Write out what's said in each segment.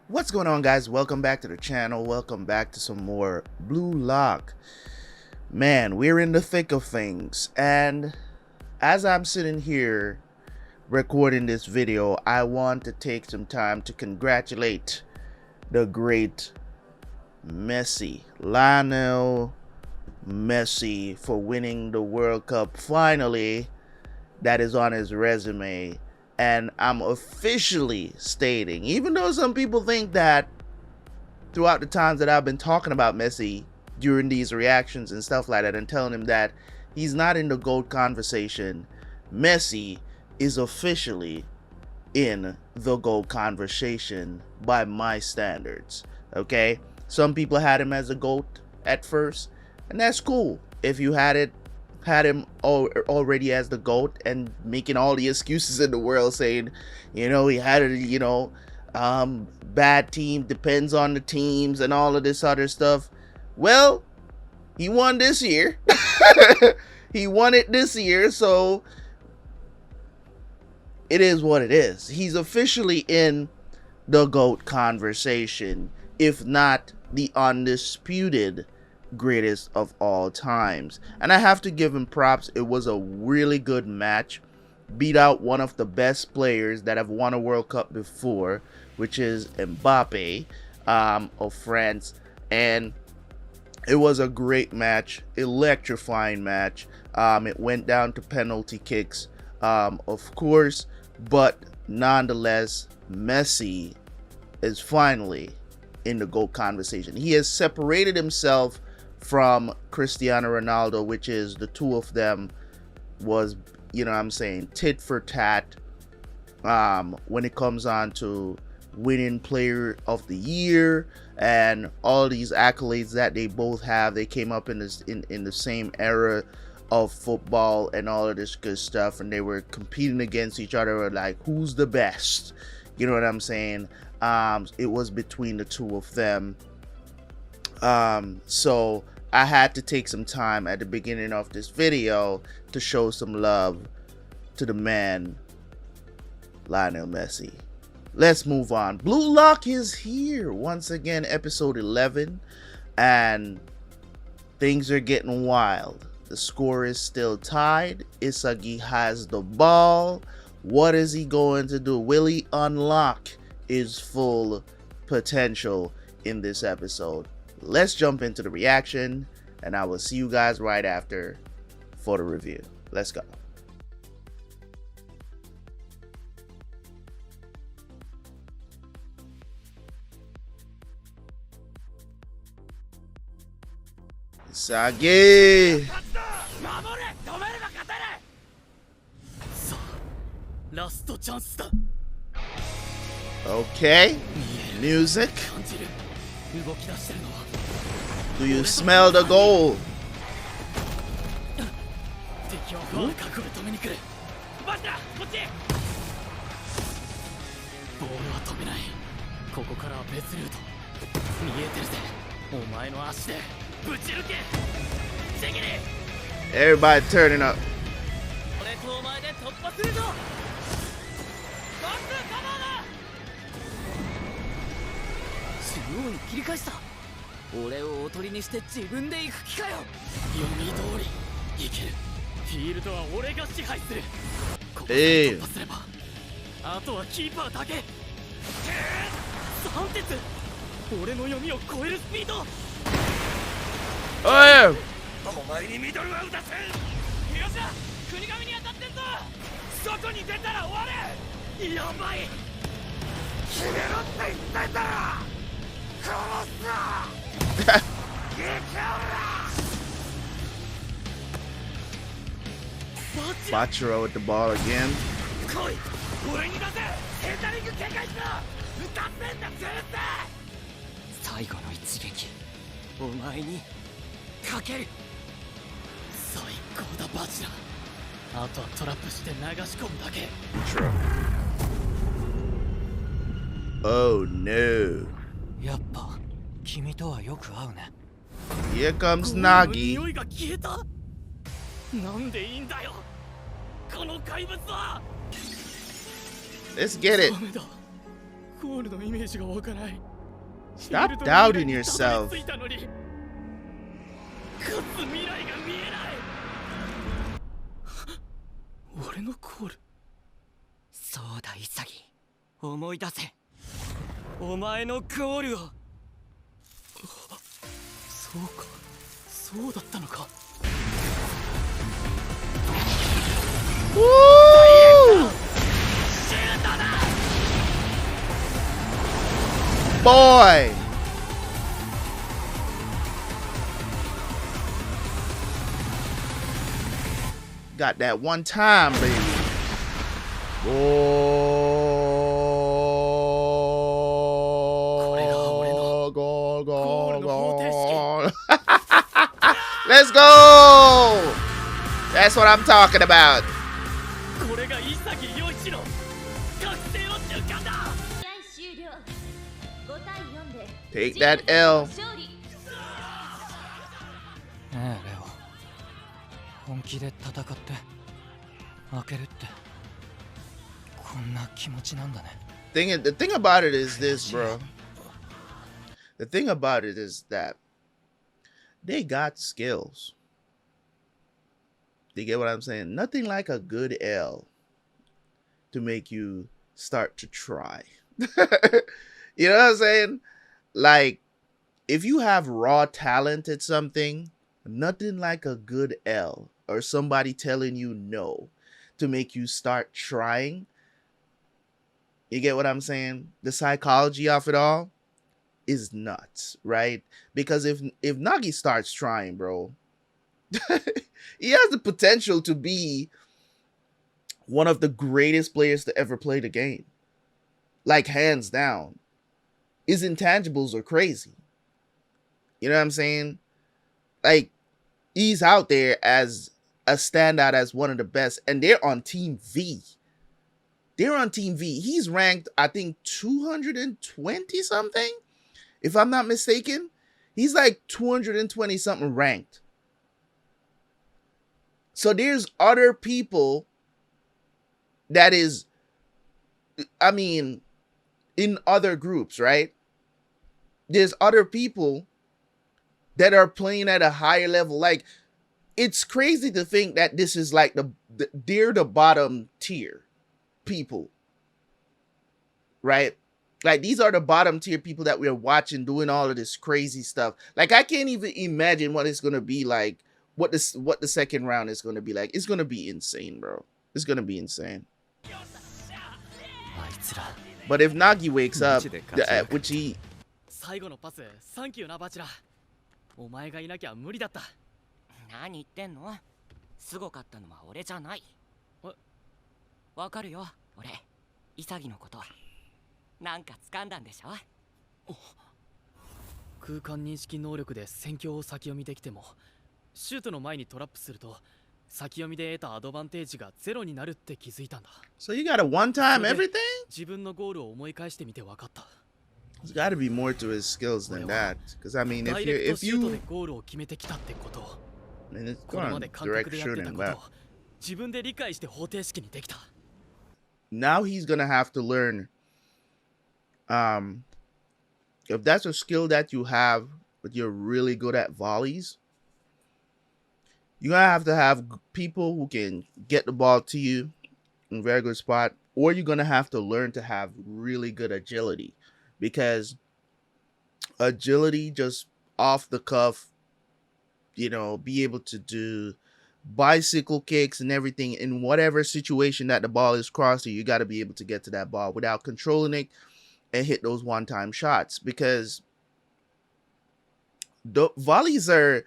What's going on, guys? Welcome back to the channel. Welcome back to some more Blue Lock. Man, we're in the thick of things, and as I'm sitting here recording this video, I want to take some time to congratulate the great Lionel Messi, for winning the World Cup finally. That is on his resume. And I'm officially stating, even though some people think that throughout the times that I've been talking about Messi during these reactions and stuff like that and telling him that he's not in the GOAT conversation, Messi is officially in the GOAT conversation by my standards. Okay? Some people had him as a GOAT at first, and that's cool. If you had him already as the GOAT and making all the excuses in the world, saying, he had a, bad team, depends on the teams and all of this other stuff. Well, he won this year. He won it this year, so it is what it is. He's officially in the GOAT conversation, if not the undisputed greatest of all times. And I have to give him props. It was a really good match. Beat out one of the best players that have won a World Cup before, which is Mbappe of France. And it was a great match, electrifying match. It went down to penalty kicks, of course, but nonetheless, Messi is finally in the GOAT conversation. He has separated himself from Cristiano Ronaldo, which is the two of them was, tit for tat when it comes on to winning player of the year and all these accolades that they both have. They came up in this in the same era of football and all of this good stuff, and they were competing against each other like, who's the best? You know what I'm saying? It was between the two of them. So I had to take some time at the beginning of this video to show some love to the man, Lionel Messi. Let's move on. Blue Lock is here once again, episode 11, and things are getting wild. The score is still tied. Isagi has the ball. What is he going to do? Will he unlock his full potential in this episode? Let's jump into the reaction, and I will see you guys right after for the review. Let's go. Isagi! Okay, music. Do you smell the goal? Everybody turning up. Hey. Oh yeah. Bachero with the ball again. Oh no. Here comes Nagi. Let's get it. Stop doubting yourself. 俺のコール。そうだ潔、思い出せ。お前のコールを。そうか、そうだったのか。Boy! Got that one time, baby. Oh, go, go, go. Let's go! That's what I'm talking about. Take that L. ねえレオ、本気で戦って負けるってこんな気持ちなんだね。The thing about it is this, bro. The thing about it is that they got skills. You get what I'm saying? Nothing like a good L to make you start to try. You know what I'm saying? Like, if you have raw talent at something, nothing like a good L or somebody telling you no to make you start trying. You get what I'm saying? The psychology of it all is nuts, right? Because if Nagi starts trying, bro, he has the potential to be one of the greatest players to ever play the game. Like, hands down. His intangibles are crazy. You know what I'm saying? Like, he's out there as a standout as one of the best, and they're on Team V. They're on Team V. He's ranked, I think, 220 something, if I'm not mistaken. He's like 220 something ranked. So there's other people that is, I mean, in other groups, right? There's other people that are playing at a higher level. Like, it's crazy to think that this is like they're the bottom tier people, right? Like, these are the bottom tier people that we're watching doing all of this crazy stuff. Like, I can't even imagine what it's gonna be like, what the second round is gonna be like. It's gonna be insane, bro. It's gonna be insane. But if Nagi wakes up, which he... 最後のパス、サンキューなバチラ。お前がいなきゃ無理だった。何言ってんの？すごかったのは俺じゃない。わかるよ、俺。潔のこと。なんか掴んだんでしょ？空間認識能力で戦況を先読みできても、シュートの前にトラップすると、先読みで得たアドバンテージがゼロになるって気づいたんだ。So you got a one-time everything? 自分のゴールを思い返してみて分かった。There's got to be more to his skills than that. Because I mean, if you, I mean, it's going direct shooting, but now he's gonna have to learn. If that's a skill that you have, but you're really good at volleys, you're gonna have people who can get the ball to you in a very good spot, or you're gonna have to learn to have really good agility. Because agility, just off the cuff, you know, be able to do bicycle kicks and everything in whatever situation that the ball is crossing, you got to be able to get to that ball without controlling it and hit those one-time shots. Because the volleys they're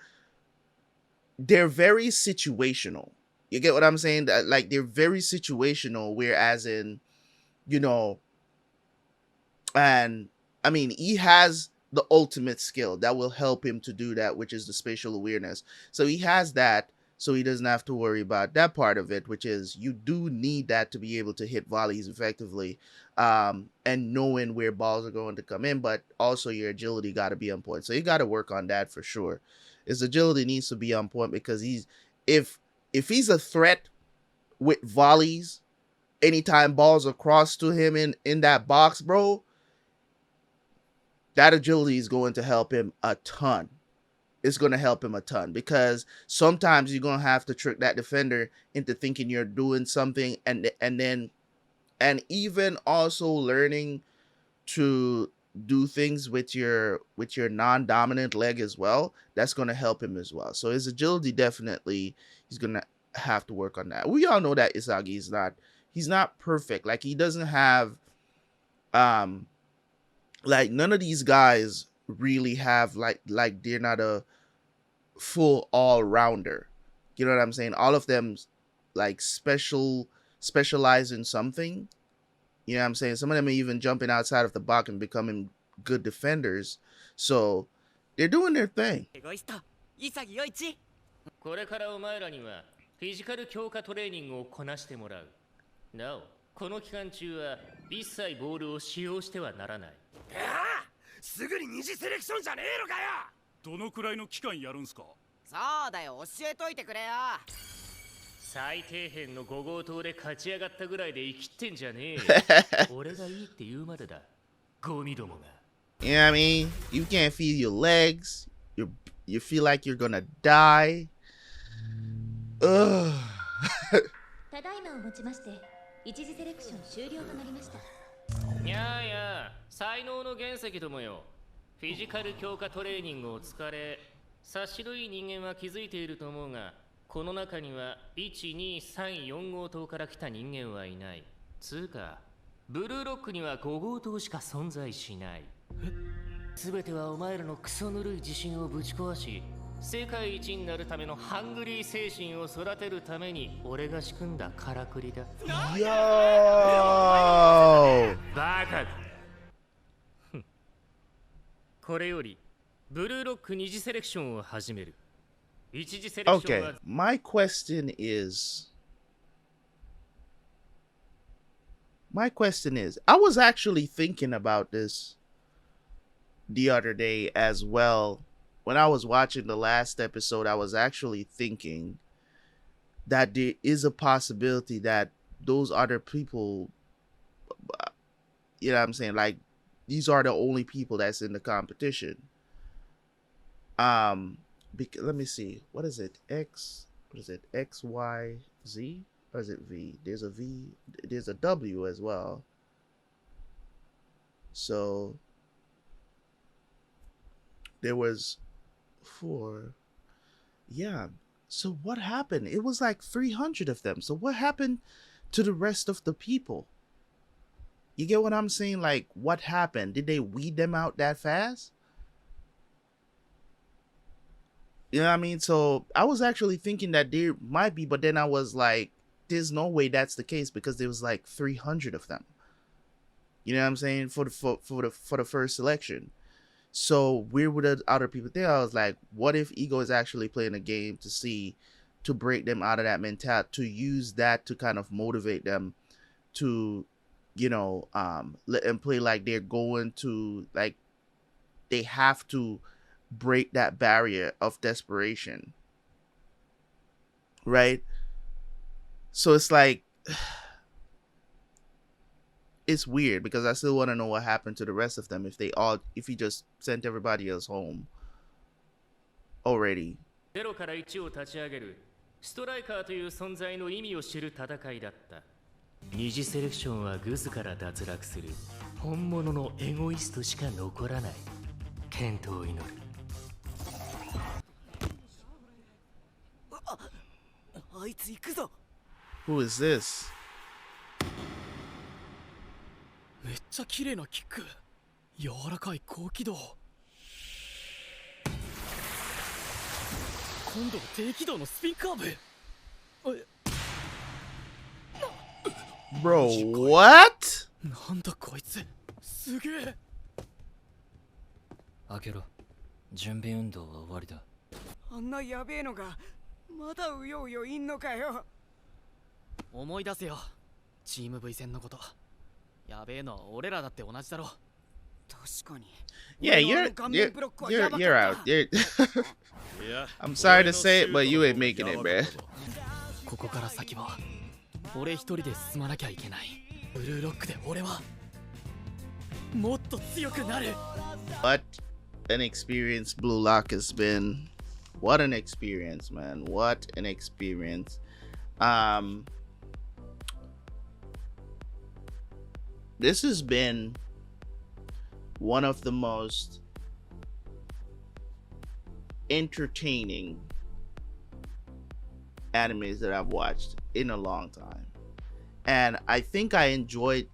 very situational. You get what I'm saying? Like, they're very situational, whereas in, you know, and I mean, he has the ultimate skill that will help him to do that, which is the spatial awareness. So he has that, so he doesn't have to worry about that part of it, which is you do need that to be able to hit volleys effectively, and knowing where balls are going to come in, but also your agility got to be on point. So you got to work on that for sure. His agility needs to be on point, because if he's a threat with volleys, anytime balls are crossed to him in that box, bro, that agility is going to help him a ton. It's going to help him a ton because sometimes you're going to have to trick that defender into thinking you're doing something, and even also learning to do things with your non-dominant leg as well. That's going to help him as well. So his agility, definitely he's going to have to work on that. We all know that Isagi is he's not perfect. Like, he doesn't have like, none of these guys really have like they're not a full all-rounder. You know what I'm saying? All of them like specialize in something. You know what I'm saying? Some of them are even jumping outside of the box and becoming good defenders. So they're doing their thing. エゴイスト潔陽一これからお前らにはフィジカル強化トレーニングをこなしてもらう。なお、この期間中は一切ボールを使用してはならない。すぐに二次セレクションじゃねえのかよ。どのくらいの期間やるんすか。そうだよ、教えといてくれよ。最底辺の5号棟で勝ち上がったぐらいで生きってんじゃねえよ。俺がいいって言うまでだ。ゴミどもが。You know what I mean? You can't feel your legs. You feel like you're gonna die. Ugh. ただいまをもちまして一次セレクション終了となりました。いやいや、才能の原石どもよ。フィジカル強化トレーニングを疲れ、察しのいい人間は気づいていると思うが、この中には1、2、3、4号棟から来た人間はいない。つうか、ブルーロックには5号棟しか存在しない。すべてはお前らのクソぬるい自信をぶち壊し、世界一になるためのハングリー精神を育てるために俺が仕組んだからくりだ。Yo! バカだ。これよりブルーロック二次セレクションを始める。一次セレクションは Okay, my question is, I was actually thinking about this the other day as well. When I was watching the last episode, I was actually thinking that there is a possibility that those other people, you know what I'm saying, like, these are the only people that's in the competition. Let me see. What is it? X, Y, Z? Or is it V? There's a V. There's a W as well. So there was 4. Yeah. So what happened? It was like 300 of them. So what happened to the rest of the people? You get what I'm saying? Like, what happened? Did they weed them out that fast? You know what I mean? So I was actually thinking that there might be, but then I was like, there's no way that's the case because there was like 300 of them. You know what I'm saying? For the first selection. So where would the other people think? I was like, what if Ego is actually playing a game to break them out of that mentality, to use that to kind of motivate them to, you know, let them play like they're going to, like, they have to break that barrier of desperation. Right? So it's like, it's weird because I still want to know what happened to the rest of them if he just sent everybody else home already. 0から1を立ち上げるストライカーという存在の意味を知る戦いだった。二次セレクションはグズから脱落する本物のエゴイストしか残らない。健闘を祈る。あいつ行くぞ。 Who is this? めっちゃ綺麗なキック。柔らかい高軌道。今度は低軌道のスピンカーブ。Bro, what? なんだこいつ。すげえ。開けろ。準備運動は終わりだ。あんなやべえのがまだうようよいんのかよ。思い出せよ。チーム V 戦のこと。やべえのは俺らだって同じだろ。確かに。Yeah, you're out. I'm sorry to say it, but you ain't making it, man. ここから先は俺一人で進まなきゃいけない。ブルーロックで俺はもっと強くなる。What an experience Blue Lock has been. What an experience, man. What an experience. This has been one of the most entertaining animes that I've watched in a long time. And I think I enjoyed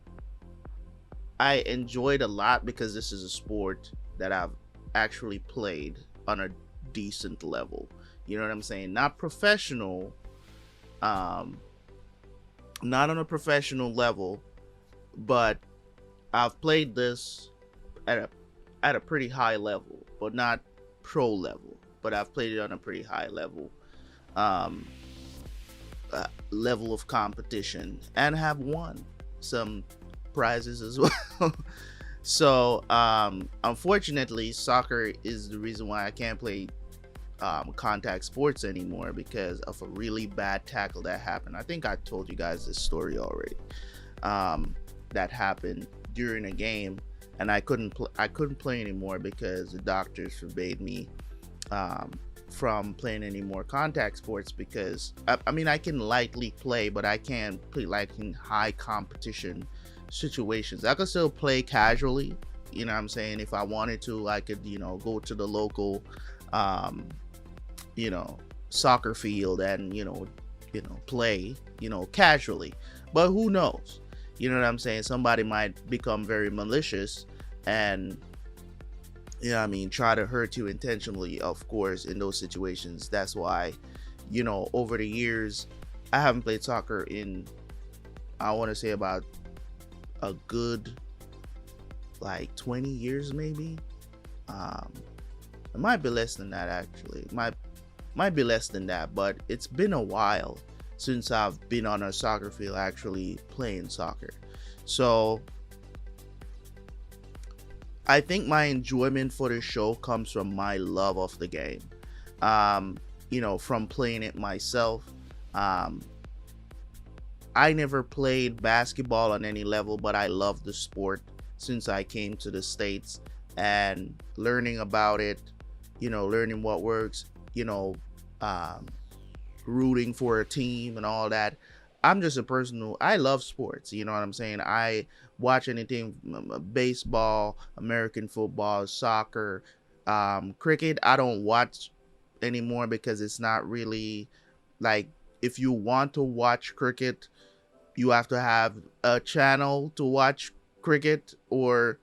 a lot because this is a sport that I've actually played on a decent level. You know what I'm saying? Not professional, not on a professional level, but I've played this at a pretty high level, but not pro level. But I've played it on a pretty high level, level of competition, and have won some prizes as well. So unfortunately, soccer is the reason why I can't play contact sports anymore, because of a really bad tackle that happened. I think I told you guys this story already. That happened during a game, and I couldn't play anymore because the doctors forbade me from playing any more contact sports, because I mean, I can lightly play, but I can't play like in high competition situations. I could still play casually, you know what I'm saying? If I wanted to, I could, go to the local soccer field and play, casually. But who knows? You know what I'm saying? Somebody might become very malicious and try to hurt you intentionally, of course, in those situations. That's why, over the years, I haven't played soccer in, I want to say, about a good like 20 years maybe. It might be less than that, actually. It might be less than that, but it's been a while since I've been on a soccer field actually playing soccer. So I think my enjoyment for the show comes from my love of the game. From playing it myself. I never played basketball on any level, but I love the sport since I came to the States, and learning about it, learning what works, rooting for a team and all that. I'm just a person who, I love sports, you know what I'm saying? I watch anything, baseball, American football, soccer, cricket. I don't watch anymore because it's not really like, if you want to watch cricket, you have to have a channel to watch cricket or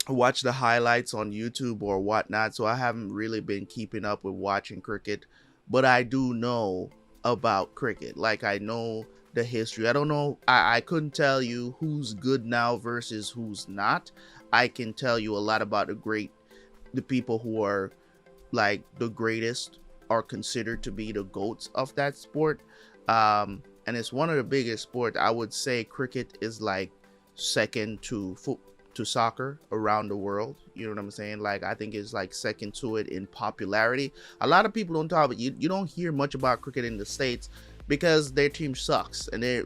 watch the highlights on YouTube or whatnot. So I haven't really been keeping up with watching cricket, but I do know about cricket. Like, I know the history. I don't know. I couldn't tell you who's good now versus who's not. I can tell you a lot about the people who are like the greatest, are considered to be the GOATs of that sport. And it's one of the biggest sports. I would say cricket is like second to soccer around the world. You know what I'm saying? Like, I think it's like second to it in popularity. A lot of people don't talk about, you don't hear much about cricket in the States because their team sucks and they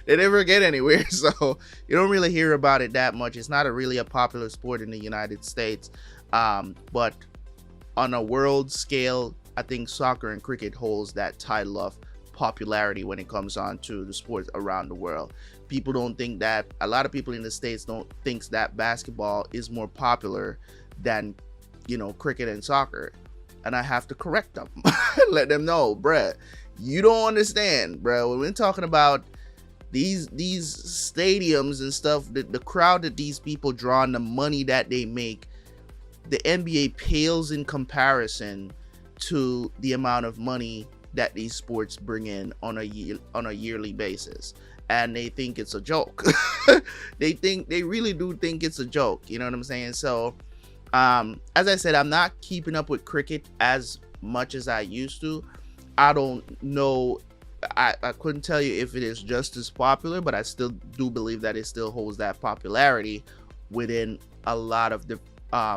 never get anywhere. So you don't really hear about it that much. It's not really a popular sport in the United States. But on a world scale, I think soccer and cricket holds that title of popularity when it comes on to the sports around the world. People don't think that, a lot of people in the States don't think that basketball is more popular than, cricket and soccer. And I have to correct them. Let them know, bruh, you don't understand, bruh. When we're talking about these stadiums and stuff, the crowd that these people draw and the money that they make, the NBA pales in comparison to the amount of money that these sports bring in on a yearly basis. And they think it's a joke. They really do think it's a joke. You know what I'm saying? So, as I said, I'm not keeping up with cricket as much as I used to. I don't know. I couldn't tell you if it is just as popular, but I still do believe that it still holds that popularity within a lot of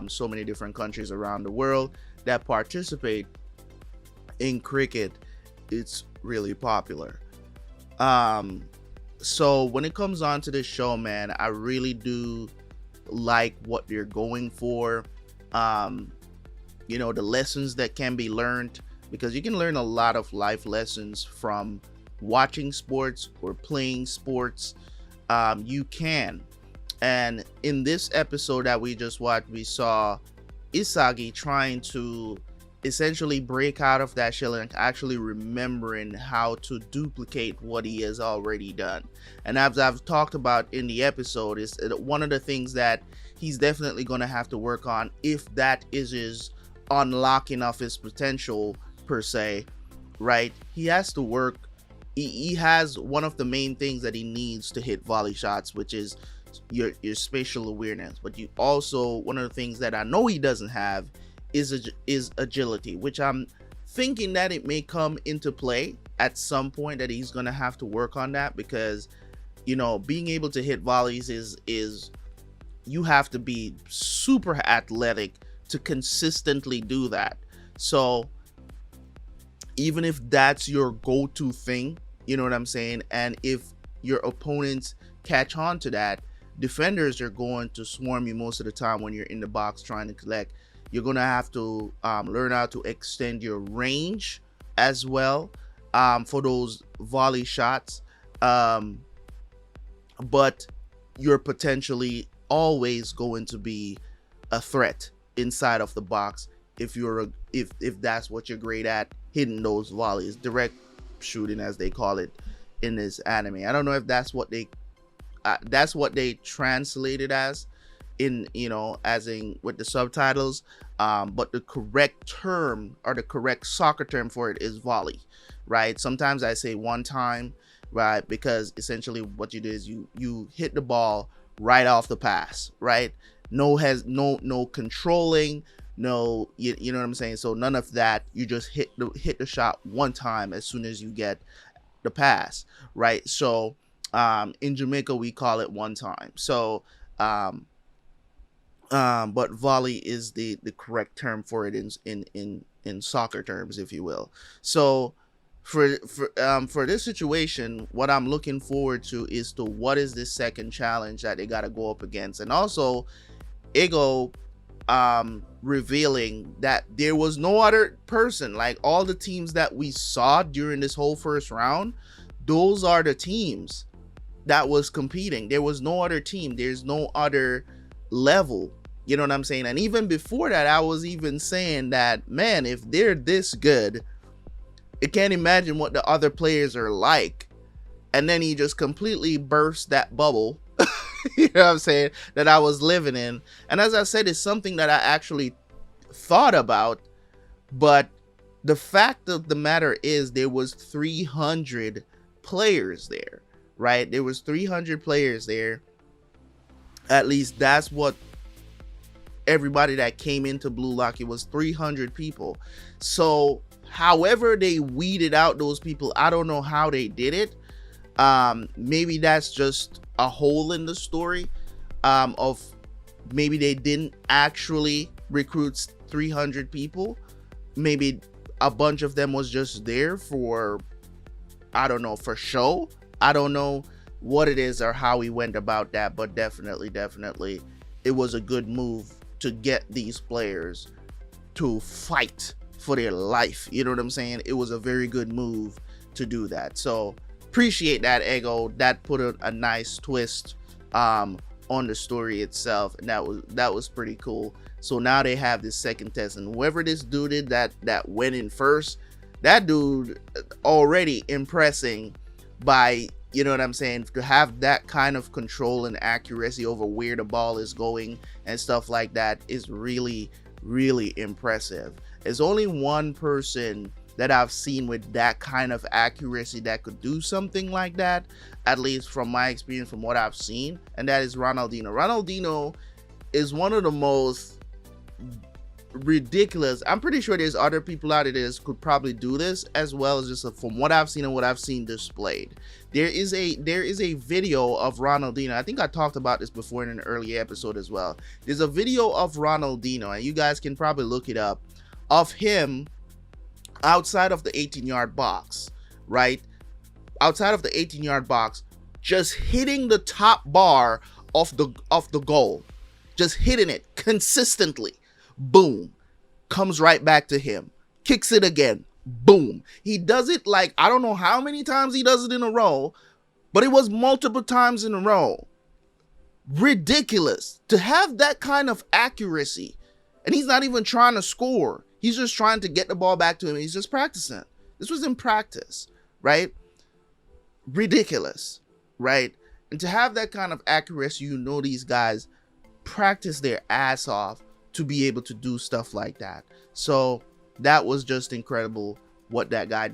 so many different countries around the world that participate in cricket. It's really popular. So when it comes on to this show, man, I really do like what they're going for. The lessons that can be learned, because you can learn a lot of life lessons from watching sports or playing sports. You can. And in this episode that we just watched, we saw Isagi trying to essentially break out of that shell and actually remembering how to duplicate what he has already done. And as I've talked about in the episode, is one of the things that he's definitely going to have to work on, if that is his unlocking of his potential per se, right? He has to work. He has one of the main things that he needs to hit volley shots, which is your spatial awareness. But you also, one of the things that I know he doesn't have is agility, which I'm thinking that it may come into play at some point, that he's gonna have to work on that, because being able to hit volleys is you have to be super athletic to consistently do that. So even if that's your go-to thing, you know what I'm saying, and if your opponents catch on to that, defenders are going to swarm you most of the time when you're in the box trying to collect. You're going to have to learn how to extend your range as well for those volley shots. But you're potentially always going to be a threat inside of the box if that's what you're great at, hitting those volleys, direct shooting as they call it in this anime. I don't know if that's what they translated as in with the subtitles, but the correct term, or the correct soccer term for it, is volley, right? Sometimes I say one time, right, because essentially what you do is you hit the ball right off the pass, right? No controlling, no, you know what I'm saying? So none of that. You just hit the shot one time as soon as you get the pass, right? So in Jamaica we call it one time. So but volley is the correct term for it in soccer terms, if you will. So for this situation, what I'm looking forward to is what is this second challenge that they got to go up against, and also Ego revealing that there was no other person, like all the teams that we saw during this whole first round, those are the teams that was competing. There was no other team, there's no other level, you know what I'm saying? And even before that, I was even saying that, man, if they're this good, I can't imagine what the other players are like. And then he just completely burst that bubble you know what I'm saying, that I was living in. And as I said, it's something that I actually thought about, but the fact of the matter is there was 300 players there, right? There was 300 players there. At least that's what everybody that came into Blue Lock, it was 300 people. So however they weeded out those people, I don't know how they did it. Maybe that's just a hole in the story, of maybe they didn't actually recruit 300 people. Maybe a bunch of them was just there for, I don't know, for show. I don't know what it is or how he went about that, but definitely it was a good move to get these players to fight for their life. You know what I'm saying? It was a very good move to do that. So appreciate that, Ego. That put a nice twist on the story itself, and that was pretty cool. So now they have this second test, and whoever this dude did that went in first, that dude already impressing by, you know what I'm saying, to have that kind of control and accuracy over where the ball is going and stuff like that is really impressive. There's only one person that I've seen with that kind of accuracy that could do something like that, at least from my experience, from what I've seen, and that is Ronaldinho. Ronaldinho is one of the most ridiculous. I'm pretty sure there's other people out there that could probably do this as well, as just from what I've seen and what I've seen displayed. There is a video of Ronaldinho. I think I talked about this before in an earlier episode as well. There's a video of Ronaldinho, and you guys can probably look it up, of him outside of the 18-yard box, right? Outside of the 18-yard box, just hitting the top bar of the goal. just hitting it consistently. Boom. Comes right back to him. Kicks it again. Boom. He does it like, I don't know how many times he does it in a row, but it was multiple times in a row. Ridiculous to have that kind of accuracy. And he's not even trying to score. He's just trying to get the ball back to him. He's just practicing. This was in practice, right? Ridiculous, right? And to have that kind of accuracy, you know, these guys practice their ass off to be able to do stuff like that. So that was just incredible what that guy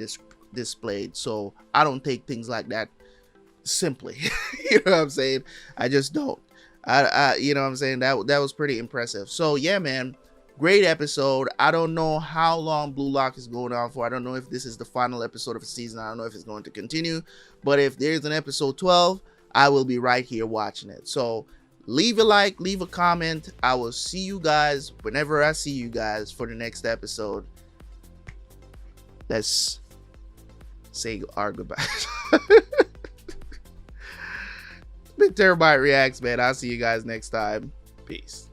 displayed. So I don't take things like that simply. You know what I'm saying? I just don't. You know what I'm saying? That was pretty impressive. So yeah, man, great episode. I don't know how long Blue Lock is going on for. I don't know if this is the final episode of the season. I don't know if it's going to continue, but if there's an episode 12, I will be right here watching it. So leave a like, leave a comment. I will see you guys whenever I see you guys for the next episode. Let's say our goodbyes. Big Terabyte Reacts, man. I'll see you guys next time. Peace.